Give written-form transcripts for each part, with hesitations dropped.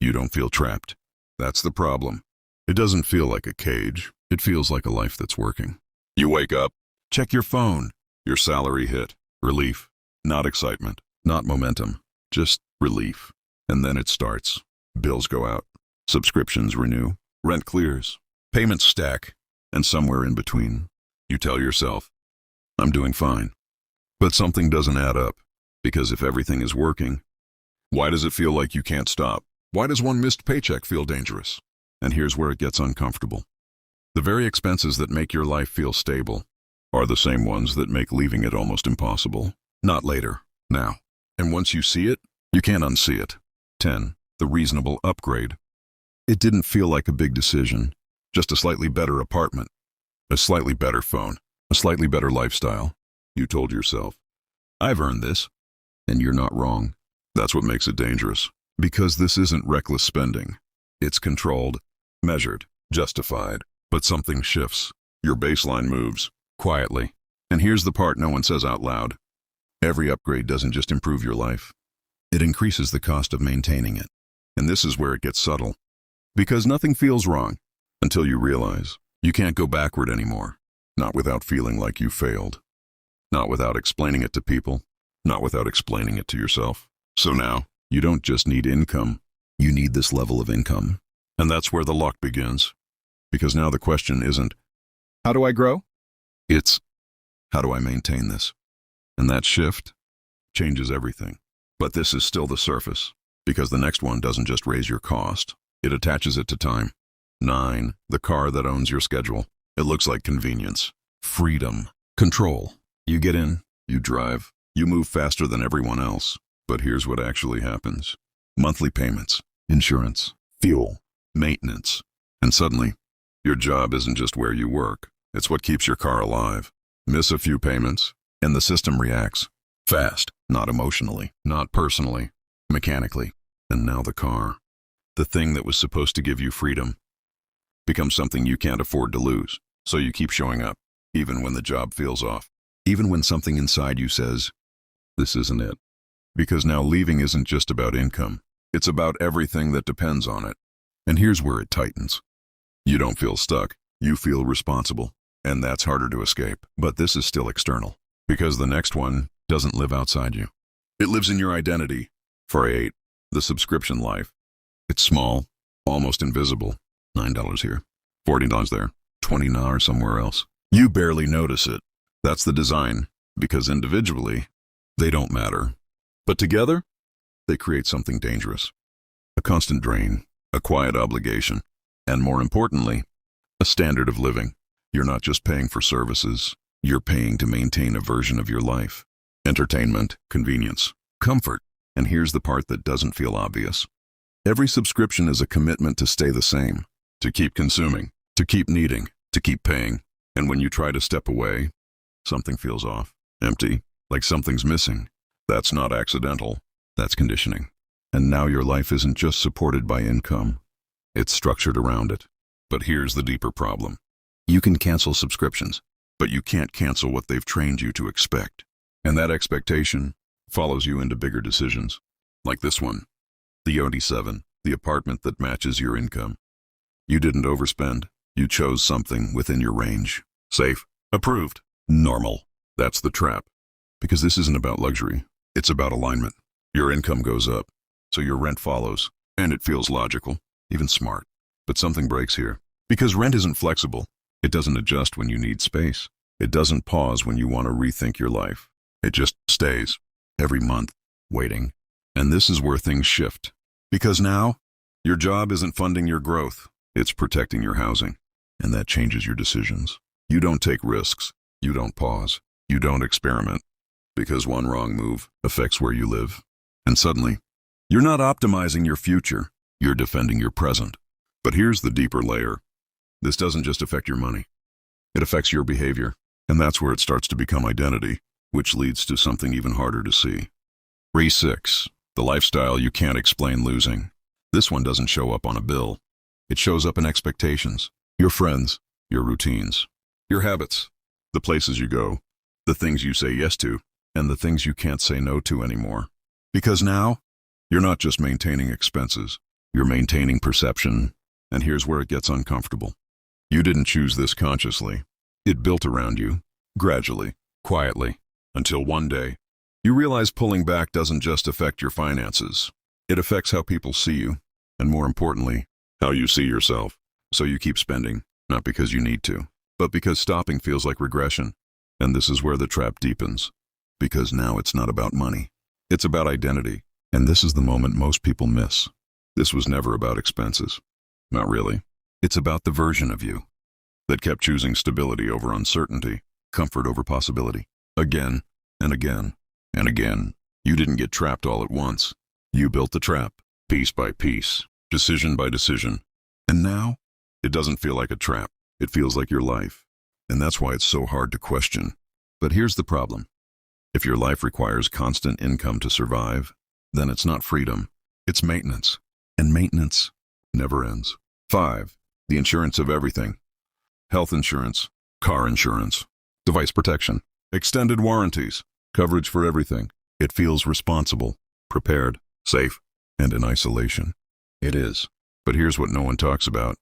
You don't feel trapped. That's the problem. It doesn't feel like a cage. It feels like a life that's working. You wake up, check your phone. Your salary hit. Relief. Not excitement. Not momentum. Just relief. And then it starts. Bills go out. Subscriptions renew. Rent clears. Payments stack. And somewhere in between, you tell yourself, I'm doing fine. But something doesn't add up. Because if everything is working, why does it feel like you can't stop? Why does one missed paycheck feel dangerous? And here's where it gets uncomfortable. The very expenses that make your life feel stable are the same ones that make leaving it almost impossible. Not later, now. And once you see it, you can't unsee it. 10. The reasonable upgrade. It didn't feel like a big decision, just a slightly better apartment, a slightly better phone, a slightly better lifestyle. You told yourself, I've earned this. And you're not wrong. That's what makes it dangerous. Because this isn't reckless spending. It's controlled, measured, justified. But something shifts. Your baseline moves, quietly. And here's the part no one says out loud. Every upgrade doesn't just improve your life. It increases the cost of maintaining it. And this is where it gets subtle. Because nothing feels wrong until you realize you can't go backward anymore. Not without feeling like you failed. Not without explaining it to people. Not without explaining it to yourself. So now, you don't just need income. You need this level of income. And that's where the luck begins. Because now the question isn't, how do I grow? It's, how do I maintain this? And that shift changes everything. But this is still the surface. Because the next one doesn't just raise your cost. It attaches it to time. 9. The car that owns your schedule. It looks like convenience. Freedom. Control. You get in, you drive. You move faster than everyone else, but here's what actually happens. Monthly payments, insurance, fuel, maintenance, and suddenly, your job isn't just where you work, it's what keeps your car alive. Miss a few payments, and the system reacts. Fast, not emotionally, not personally, mechanically. And now the car, the thing that was supposed to give you freedom, becomes something you can't afford to lose. So you keep showing up, even when the job feels off, even when something inside you says, this isn't it. Because now leaving isn't just about income. It's about everything that depends on it. And here's where it tightens. You don't feel stuck. You feel responsible. And that's harder to escape. But this is still external. Because the next one doesn't live outside you. It lives in your identity. For 8, the subscription life. It's small, almost invisible. $9 here, $40 there, $20 somewhere else. You barely notice it. That's the design. Because individually, they don't matter. But together, they create something dangerous. A constant drain, a quiet obligation, and more importantly, a standard of living. You're not just paying for services, you're paying to maintain a version of your life. Entertainment, convenience, comfort. And here's the part that doesn't feel obvious. Every subscription is a commitment to stay the same, to keep consuming, to keep needing, to keep paying. And when you try to step away, something feels off, empty. Like something's missing. That's not accidental. That's conditioning. And now your life isn't just supported by income. It's structured around it. But here's the deeper problem. You can cancel subscriptions, but you can't cancel what they've trained you to expect. And that expectation follows you into bigger decisions. Like this one. The OD7, the apartment that matches your income. You didn't overspend. You chose something within your range. Safe. Approved. Normal. That's the trap. Because this isn't about luxury, it's about alignment. Your income goes up, so your rent follows, and it feels logical, even smart. But something breaks here. Because rent isn't flexible. It doesn't adjust when you need space. It doesn't pause when you want to rethink your life. It just stays, every month, waiting. And this is where things shift. Because now, your job isn't funding your growth, it's protecting your housing. And that changes your decisions. You don't take risks. You don't pause. You don't experiment. Because one wrong move affects where you live. And suddenly, you're not optimizing your future, you're defending your present. But here's the deeper layer. This doesn't just affect your money. It affects your behavior. And that's where it starts to become identity, which leads to something even harder to see. 6. The lifestyle you can't explain losing. This one doesn't show up on a bill. It shows up in expectations, your friends, your routines, your habits, the places you go, the things you say yes to, and the things you can't say no to anymore. Because now, you're not just maintaining expenses, You're maintaining perception, and here's where it gets uncomfortable. You didn't choose this consciously. It built around you, gradually, quietly, until one day, you realize pulling back doesn't just affect your finances. It affects how people see you, and more importantly, how you see yourself. So you keep spending, not because you need to, but because stopping feels like regression. And this is where the trap deepens. Because now it's not about money. It's about identity. And this is the moment most people miss. This was never about expenses. Not really. It's about the version of you that kept choosing stability over uncertainty, comfort over possibility. Again and again and again. You didn't get trapped all at once. You built the trap, piece by piece, decision by decision. And now, it doesn't feel like a trap. It feels like your life. And that's why it's so hard to question. But here's the problem. If your life requires constant income to survive, then it's not freedom. It's maintenance. And maintenance never ends. 5. The insurance of everything. Health insurance, car insurance, device protection, extended warranties, coverage for everything. It feels responsible, prepared, safe, and in isolation. It is. But here's what no one talks about.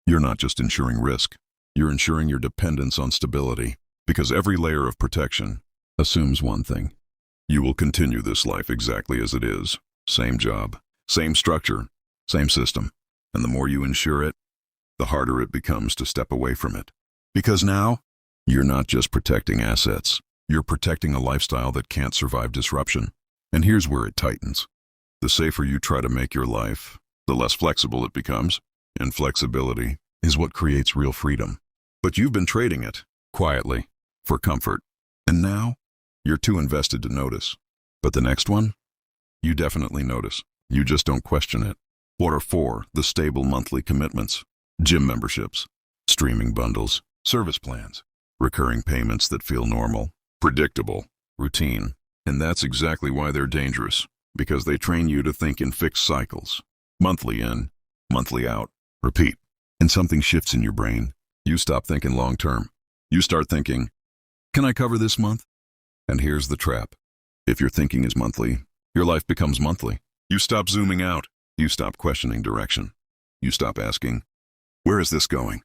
You're not just insuring risk. You're ensuring your dependence on stability, because every layer of protection assumes one thing. You will continue this life exactly as it is. Same job, same structure, same system. And the more you insure it, the harder it becomes to step away from it. Because now, you're not just protecting assets. You're protecting a lifestyle that can't survive disruption. And here's where it tightens. The safer you try to make your life, the less flexible it becomes. And flexibility is what creates real freedom. But you've been trading it, quietly, for comfort. And now, you're too invested to notice. But the next one? You definitely notice. You just don't question it. What are 4? The stable monthly commitments. Gym memberships, streaming bundles, service plans, recurring payments that feel normal, predictable, routine. And that's exactly why they're dangerous. Because they train you to think in fixed cycles. Monthly in, monthly out, repeat. And something shifts in your brain. You stop thinking long term. You start thinking, can I cover this month? And here's the trap. If your thinking is monthly, your life becomes monthly. You stop zooming out. You stop questioning direction. You stop asking, where is this going?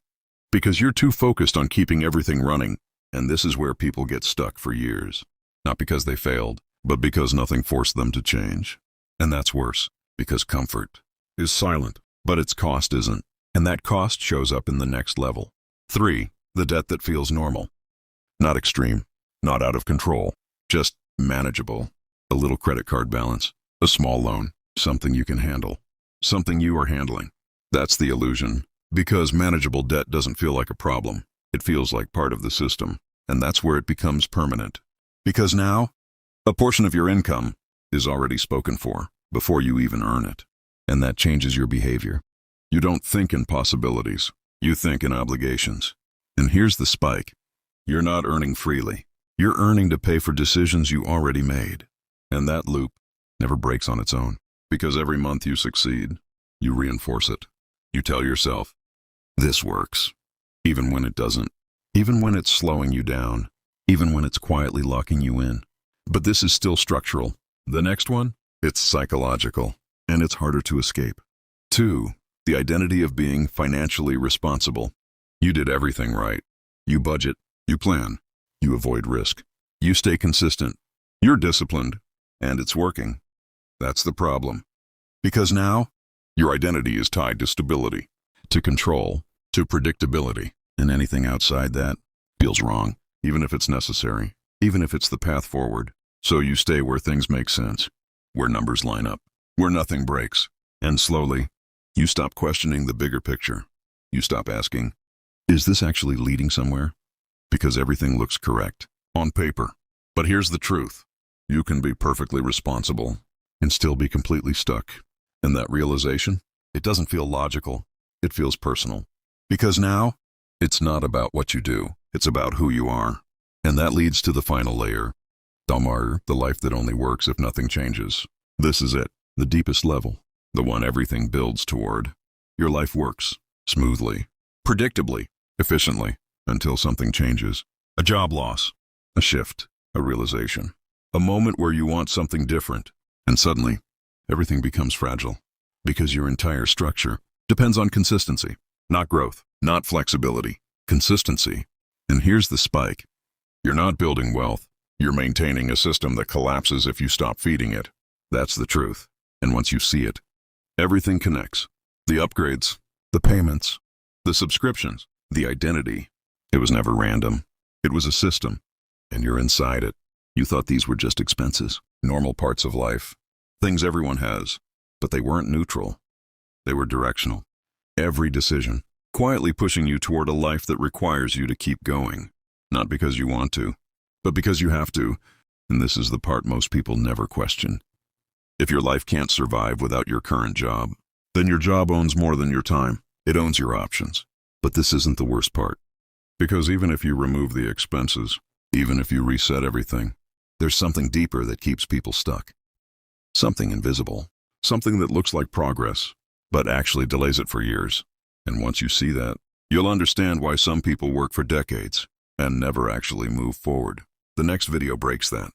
Because you're too focused on keeping everything running. And this is where people get stuck for years. Not because they failed, but because nothing forced them to change. And that's worse, because comfort is silent, but its cost isn't. And that cost shows up in the next level. 3. The debt that feels normal. Not extreme, not out of control, just manageable. A little credit card balance, a small loan, something you can handle, something you are handling. That's the illusion. Because manageable debt doesn't feel like a problem. It feels like part of the system. And that's where it becomes permanent. Because now, a portion of your income is already spoken for before you even earn it. And that changes your behavior. You don't think in possibilities. You think in obligations. And here's the spike. You're not earning freely. You're earning to pay for decisions you already made. And that loop never breaks on its own. Because every month you succeed, you reinforce it. You tell yourself, this works. Even when it doesn't. Even when it's slowing you down. Even when it's quietly locking you in. But this is still structural. The next one? It's psychological. And it's harder to escape. 2. The identity of being financially responsible. You did everything right. You budget. You plan. You avoid risk. You stay consistent. You're disciplined. And it's working. That's the problem. Because now, your identity is tied to stability, to control, to predictability. And anything outside that feels wrong, even if it's necessary, even if it's the path forward. So you stay where things make sense, where numbers line up, where nothing breaks. And slowly, you stop questioning the bigger picture. You stop asking, is this actually leading somewhere? Because everything looks correct on paper. But here's the truth. You can be perfectly responsible and still be completely stuck. And that realization, it doesn't feel logical. It feels personal. Because now, it's not about what you do. It's about who you are. And that leads to the final layer. Dhamar, the life that only works if nothing changes. This is it, the deepest level, the one everything builds toward. Your life works, smoothly, predictably, efficiently, until something changes. A job loss, a shift, a realization, a moment where you want something different, and suddenly, everything becomes fragile. Because your entire structure depends on consistency, not growth, not flexibility, consistency. And here's the spike. You're not building wealth. You're maintaining a system that collapses if you stop feeding it. That's the truth. And once you see it, everything connects. The upgrades, the payments, the subscriptions, the identity. It was never random. It was a system. And you're inside it. You thought these were just expenses, normal parts of life, things everyone has. But they weren't neutral. They were directional. Every decision, quietly pushing you toward a life that requires you to keep going. Not because you want to, but because you have to. And this is the part most people never question. If your life can't survive without your current job, then your job owns more than your time. It owns your options. But this isn't the worst part. Because even if you remove the expenses, even if you reset everything, there's something deeper that keeps people stuck. Something invisible. Something that looks like progress, but actually delays it for years. And once you see that, you'll understand why some people work for decades and never actually move forward. The next video breaks that.